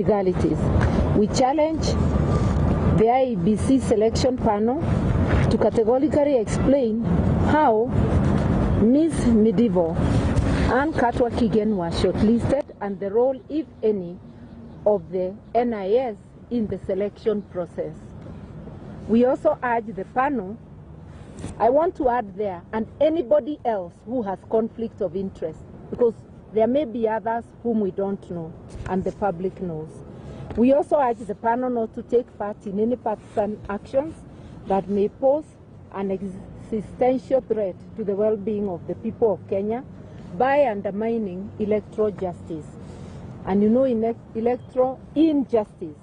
legalities. We challenge the IEBC selection panel to categorically explain how Ms. Medieval and Karua were shortlisted and the role, if any, of the NIS in the selection process. We also urge the panel, I want to add there, and anybody else who has conflict of interest, because there may be others whom we don't know and the public knows. We also urge the panel not to take part in any partisan actions that may pose an existential threat to the well-being of the people of Kenya by undermining electoral justice. And you know, electoral injustice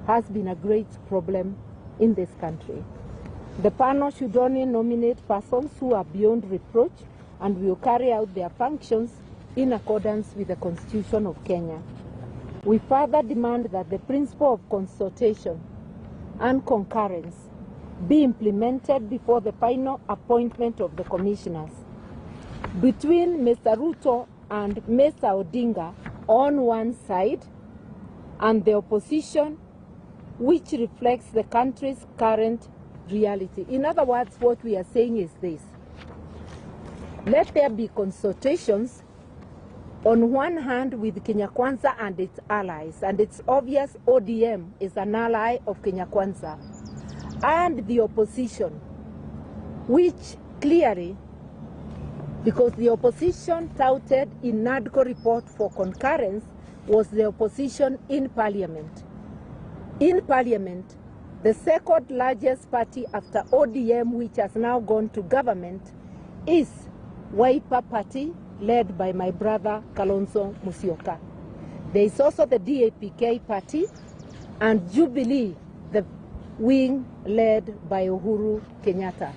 has been a great problem in this country. The panel should only nominate persons who are beyond reproach and will carry out their functions in accordance with the Constitution of Kenya. We further demand that the principle of consultation and concurrence be implemented before the final appointment of the commissioners. Between Mr. Ruto and Mr. Odinga on one side and the opposition, which reflects the country's current reality. In other words, what we are saying is this: let there be consultations on one hand with Kenya Kwanza and its allies, and it's obvious ODM is an ally of Kenya Kwanza, and the opposition, which clearly, because the opposition touted in NADCO report for concurrence was the opposition in parliament. In parliament, the second largest party after ODM, which has now gone to government, is Wiper Party, led by my brother Kalonzo Musyoka. There is also the DAPK party and Jubilee, the wing led by Uhuru Kenyatta,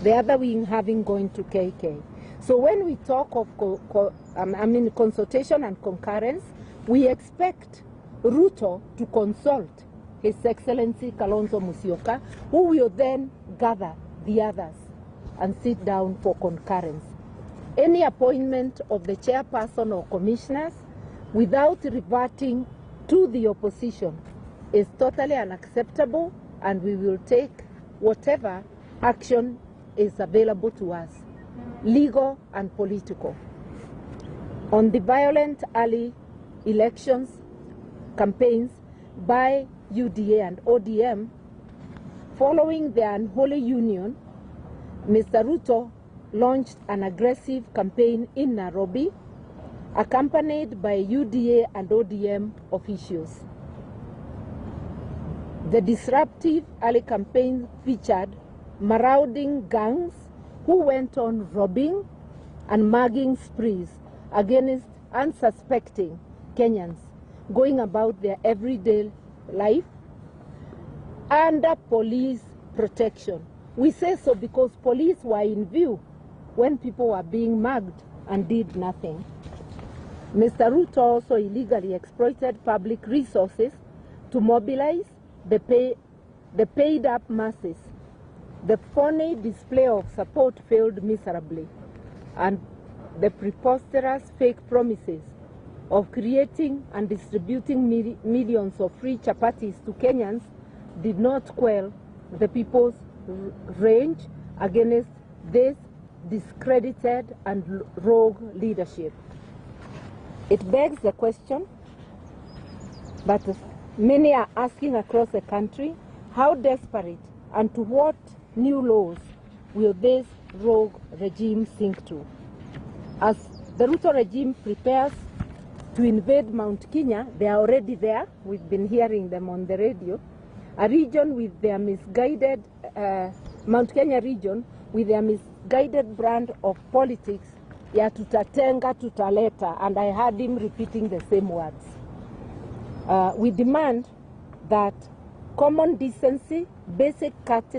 the other wing having gone to KK. So when we talk of consultation and concurrence, we expect Ruto to consult His Excellency Kalonzo Musyoka, who will then gather the others and sit down for concurrence. Any appointment of the chairperson or commissioners without reverting to the opposition is totally unacceptable, and we will take whatever action is available to us, legal and political. On the violent early elections campaigns by UDA and ODM, following the unholy union, Mr. Ruto launched an aggressive campaign in Nairobi, accompanied by UDA and ODM officials. The disruptive early campaign featured marauding gangs who went on robbing and mugging sprees against unsuspecting Kenyans going about their everyday life under police protection. We say so because police were in view when people were being mugged and did nothing. Mr. Ruto also illegally exploited public resources to mobilize the paid-up masses. The phony display of support failed miserably, and the preposterous fake promises of creating and distributing millions of free chapatis to Kenyans did not quell the people's rage against this discredited and rogue leadership. It begs the question that many are asking across the country: how desperate and to what new laws will this rogue regime sink to? As the Ruto regime prepares to invade Mount Kenya, they are already there. We've been hearing them on the radio. A region with their misguided, Mount Kenya region with their misguided brand of politics, ya tutatenga tutaleta, and I heard him repeating the same words. We demand that common decency, basic courtesy,